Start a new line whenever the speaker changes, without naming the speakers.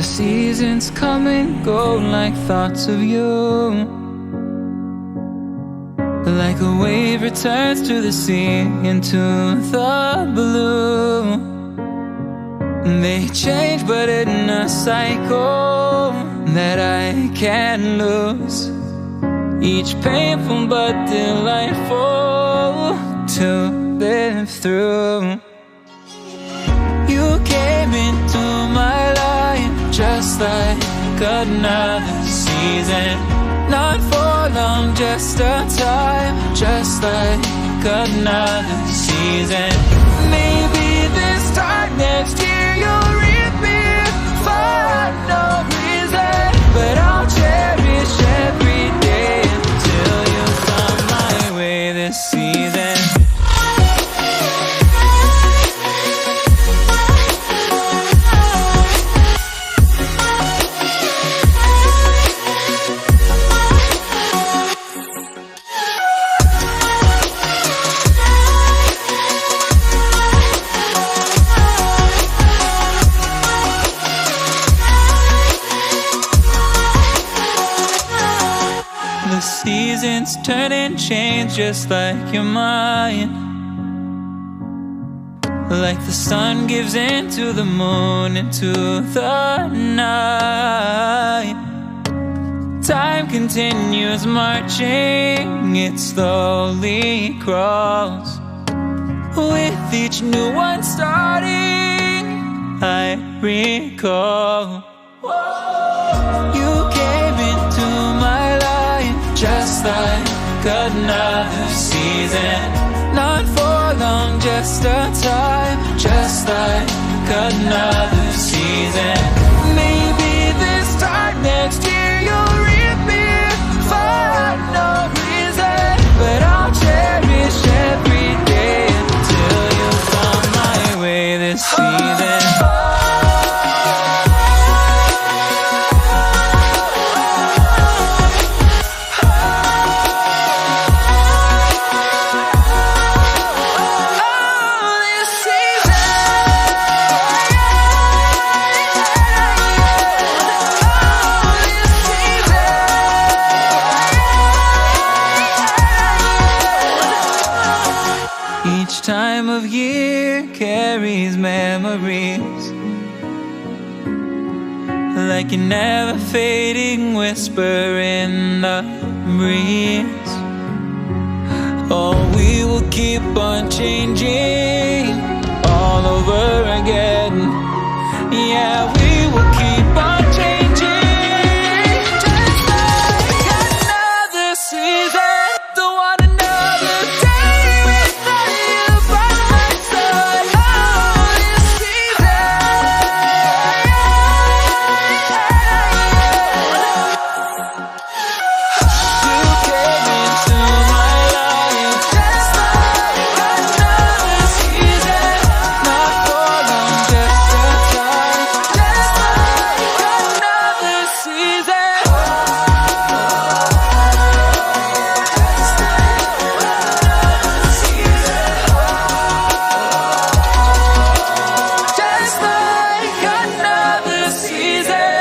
The seasons come and go like thoughts of you. Like a wave returns to the sea, into the blue. They change but in a cycle that I can't lose. Each painful but delightful to live through. You came into my life just like another season. Not for long, just a time, just like another season. Maybe this time next year you'll reap me for no reason, but I'll cherish every day until you come my way this season. Seasons turn and change just like your mind. Like the sun gives into the moon, into the night. Time continues marching, it slowly crawls. With each new one starting, I recall. You came into my life just like another season. Not for long, just a time, just like another season. Maybe this time next year you'll reap me for no reason, but I'll cherish every day until you come my way this season. Time of year carries memories, like a never fading whisper in the breeze. Oh, we will keep on changing all over again. Yeah, we will keep on changing, just like another season. Don't want another day without you by my side. Oh, this season. You came into my life just like another season. Not for long, just a time, just like another season. Just like another season.